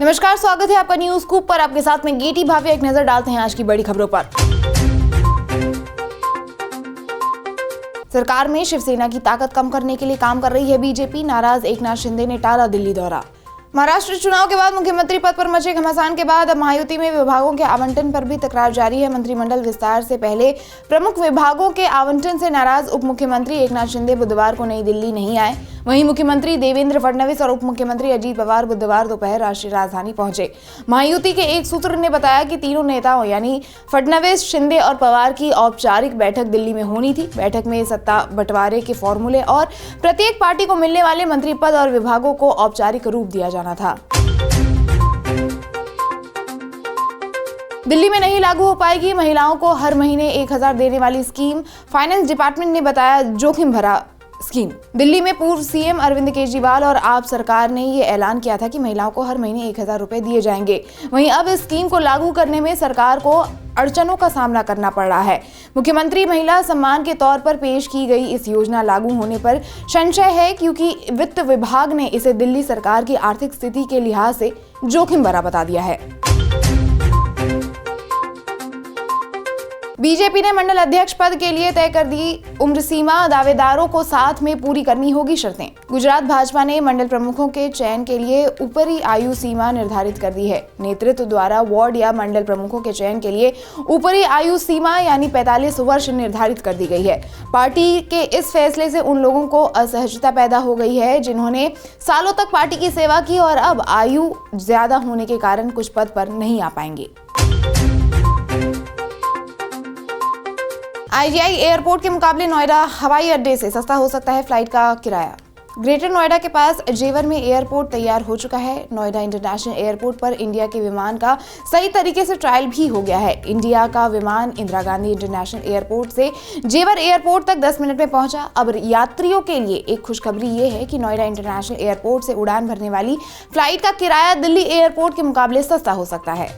नमस्कार, स्वागत है आपका न्यूज स्कूप पर। आपके साथ में गेटी भाभी। एक नजर डालते हैं आज की बड़ी खबरों पर। सरकार में शिवसेना की ताकत कम करने के लिए काम कर रही है बीजेपी। नाराज एकनाथ शिंदे ने टाला दिल्ली दौरा। महाराष्ट्र चुनाव के बाद मुख्यमंत्री पद पर मचे घमासान के बाद अब महायुति में विभागों के आवंटन पर भी तकरार जारी है। मंत्रिमंडल विस्तार से पहले प्रमुख विभागों के आवंटन से नाराज उप मुख्यमंत्री एकनाथ शिंदे बुधवार को नई दिल्ली नहीं आए। वहीं मुख्यमंत्री देवेंद्र फडणवीस और उप मुख्यमंत्री अजीत पवार बुधवार दोपहर राष्ट्रीय राजधानी पहुंचे। महायुति के एक सूत्र ने बताया कि तीनों नेताओं यानी फडणवीस, शिंदे और पवार की औपचारिक बैठक दिल्ली में होनी थी। बैठक में सत्ता बंटवारे के फॉर्मूले और प्रत्येक पार्टी को मिलने वाले मंत्री पद और विभागों को औपचारिक रूप दिया जाना था। दिल्ली में नहीं लागू हो पाएगी महिलाओं को हर महीने 1000 देने वाली स्कीम। फाइनेंस डिपार्टमेंट ने बताया जोखिम भरा स्कीम। दिल्ली में पूर्व सीएम अरविंद केजरीवाल और आप सरकार ने ये ऐलान किया था कि महिलाओं को हर महीने 1000 रुपए दिए जाएंगे। वहीं अब इस स्कीम को लागू करने में सरकार को अड़चनों का सामना करना पड़ रहा है। मुख्यमंत्री महिला सम्मान के तौर पर पेश की गई इस योजना लागू होने पर संशय है, क्योंकि वित्त विभाग ने इसे दिल्ली सरकार की आर्थिक स्थिति के लिहाज से जोखिम भरा बता दिया है। बीजेपी ने मंडल अध्यक्ष पद के लिए तय कर दी उम्र सीमा। दावेदारों को साथ में पूरी करनी होगी शर्तें। गुजरात भाजपा ने मंडल प्रमुखों के चयन के लिए ऊपरी आयु सीमा निर्धारित कर दी है। नेतृत्व द्वारा वार्ड या मंडल प्रमुखों के चयन के लिए ऊपरी आयु सीमा यानी 45 वर्ष निर्धारित कर दी गई है। पार्टी के इस फैसले से उन लोगों को असहजता पैदा हो गई है जिन्होंने सालों तक पार्टी की सेवा की और अब आयु ज्यादा होने के कारण कुछ पद पर नहीं आ पाएंगे। आईजीआई एयरपोर्ट के मुकाबले नोएडा हवाई अड्डे से सस्ता हो सकता है फ्लाइट का किराया। ग्रेटर नोएडा के पास जेवर में एयरपोर्ट तैयार हो चुका है। नोएडा इंटरनेशनल एयरपोर्ट पर इंडिया के विमान का सही तरीके से ट्रायल भी हो गया है। इंडिया का विमान इंदिरा गांधी इंटरनेशनल एयरपोर्ट से जेवर एयरपोर्ट तक 10 मिनट में पहुंचा। अब यात्रियों के लिए एक खुशखबरी ये है कि नोएडा इंटरनेशनल एयरपोर्ट से उड़ान भरने वाली फ्लाइट का किराया दिल्ली एयरपोर्ट के मुकाबले सस्ता हो सकता है।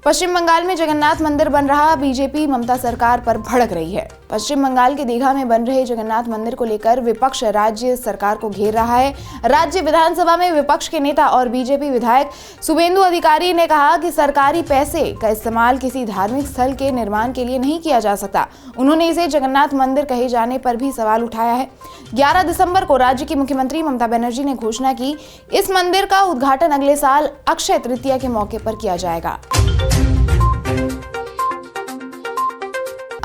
पश्चिम बंगाल में जगन्नाथ मंदिर बन रहा। बीजेपी ममता सरकार पर भड़क रही है। पश्चिम बंगाल के दीघा में बन रहे जगन्नाथ मंदिर को लेकर विपक्ष राज्य सरकार को घेर रहा है। राज्य विधानसभा में विपक्ष के नेता और बीजेपी विधायक शुभेंदु अधिकारी ने कहा कि सरकारी पैसे का इस्तेमाल किसी धार्मिक स्थल के निर्माण के लिए नहीं किया जा सकता। उन्होंने इसे जगन्नाथ मंदिर कहे जाने पर भी सवाल उठाया है। 11 दिसंबर को राज्य की मुख्यमंत्री ममता बनर्जी ने घोषणा की, इस मंदिर का उद्घाटन अगले साल अक्षय तृतीया के मौके पर किया जाएगा।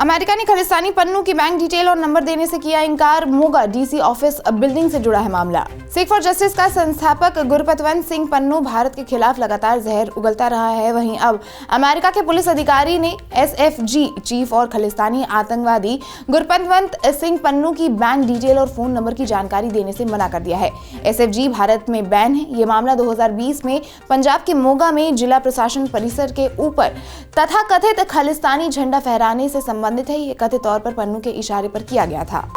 अमेरिका ने खालिस्तानी पन्नू की बैंक डिटेल और नंबर देने से किया इनकार। मोगा डीसी ऑफिस बिल्डिंग से जुड़ा है मामला। सिख फॉर जस्टिस का संस्थापक गुरपतवंत सिंह पन्नू भारत के खिलाफ लगातार जहर उगलता रहा है। वहीं अब अमेरिका के पुलिस अधिकारी ने एसएफजी चीफ और खालिस्तानी आतंकवादी गुरपतवंत सिंह पन्नू की बैंक डिटेल और फोन नंबर की जानकारी देने से मना कर दिया है। एसएफजी भारत में बैन है। ये मामला 2020 में पंजाब के मोगा में जिला प्रशासन परिसर के ऊपर तथा कथित खालिस्तानी झंडा फहराने से संबंधित है। ये कथित तौर पर पन्नू के इशारे पर किया गया था।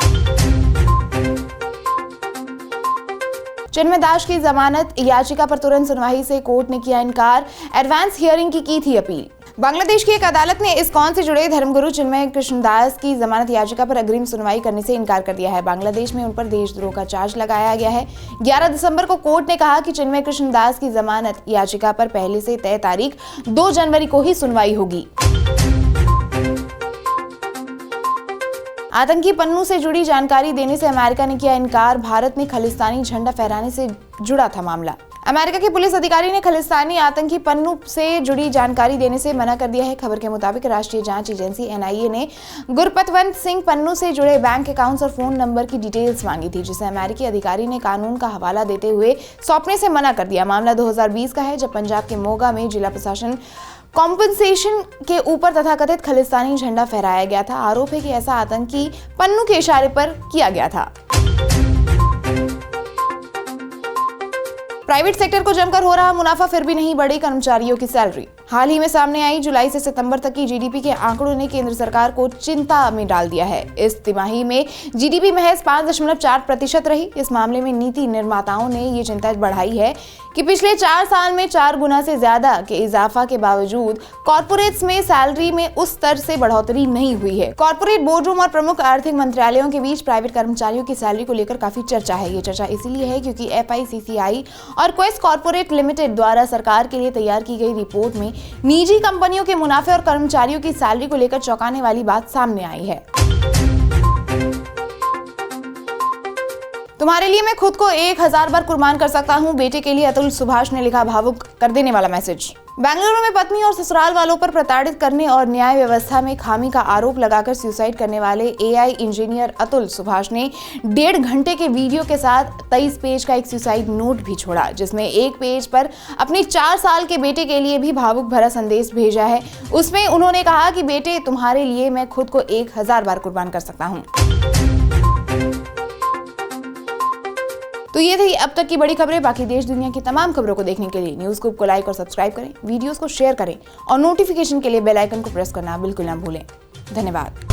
चिन्मय दास की जमानत याचिका पर तुरंत सुनवाई से कोर्ट ने किया इनकार। एडवांस हियरिंग की थी अपील। बांग्लादेश की एक अदालत ने इस्कॉन से जुड़े धर्मगुरु चिन्मय कृष्णदास की जमानत याचिका पर अग्रिम सुनवाई करने से इनकार कर दिया है। बांग्लादेश में उन पर देशद्रोह का चार्ज लगाया गया है। 11 दिसंबर को कोर्ट ने कहा कि चिन्मय कृष्णदास की जमानत याचिका पर पहले से तय तारीख 2 जनवरी को ही सुनवाई होगी। आतंकी पन्नू से जुड़ी जानकारी देने से अमेरिका ने किया इनकार। भारत ने खालिस्तानी झंडा फहराने से जुड़ा था मामला। अमेरिका के पुलिस अधिकारी ने खालिस्तानी आतंकी पन्नू से जुड़ी जानकारी देने से मना कर दिया है। खबर के मुताबिक राष्ट्रीय जांच एजेंसी एनआईए ने गुरपतवंत सिंह पन्नू से जुड़े बैंक अकाउंट्स और फोन नंबर की डिटेल्स मांगी थी, जिसे अमेरिकी अधिकारी ने कानून का हवाला देते हुए सौंपने से मना कर दिया। मामला 2020 का है, जब पंजाब के मोगा में जिला प्रशासन कॉम्पनसेशन के ऊपर तथाकथित खालिस्तानी झंडा फहराया गया था। आरोप है कि ऐसा आतंकी पन्नू के इशारे पर किया गया था। प्राइवेट सेक्टर को जमकर हो रहा मुनाफा, फिर भी नहीं बढ़ी कर्मचारियों की सैलरी। हाल ही में सामने आई जुलाई से सितंबर तक की जीडीपी के आंकड़ों ने केंद्र सरकार को चिंता में डाल दिया है। इस तिमाही में जीडीपी महज 5.4% रही। इस मामले में नीति निर्माताओं ने ये चिंता बढ़ाई है कि पिछले 4 साल में 4 गुना से ज्यादा के इजाफा के बावजूद कॉर्पोरेट्स में सैलरी में उस स्तर से बढ़ोतरी नहीं हुई है। कॉर्पोरेट बोर्डरूम और प्रमुख आर्थिक मंत्रालयों के बीच प्राइवेट कर्मचारियों की सैलरी को लेकर काफी चर्चा है। ये चर्चा इसीलिए है क्योंकि FICCI और क्वेस्ट कॉर्पोरेट लिमिटेड द्वारा सरकार के लिए तैयार की गई रिपोर्ट में निजी कंपनियों के मुनाफे और कर्मचारियों की सैलरी को लेकर चौंकाने वाली बात सामने आई है। तुम्हारे लिए मैं खुद को 1000 बार कुर्बान कर सकता हूं, बेटे के लिए अतुल सुभाष ने लिखा भावुक कर देने वाला मैसेज। बेंगलुरु में पत्नी और ससुराल वालों पर प्रताड़ित करने और न्याय व्यवस्था में खामी का आरोप लगाकर सुसाइड करने वाले AI इंजीनियर अतुल सुभाष ने 1.5 घंटे के वीडियो के साथ 23 पेज का एक सुसाइड नोट भी छोड़ा, जिसमें एक पेज पर अपने 4 साल के बेटे के लिए भी भावुक भरा संदेश भेजा है। उसमें उन्होंने कहा कि बेटे, तुम्हारे लिए मैं खुद को 1000 बार कुर्बान कर सकता हूँ। तो ये थी अब तक की बड़ी खबरें। बाकी देश दुनिया की तमाम खबरों को देखने के लिए न्यूज़ ग्रुप को लाइक और सब्सक्राइब करें, वीडियोस को शेयर करें और नोटिफिकेशन के लिए बेल आइकन को प्रेस करना बिल्कुल ना भूलें। धन्यवाद।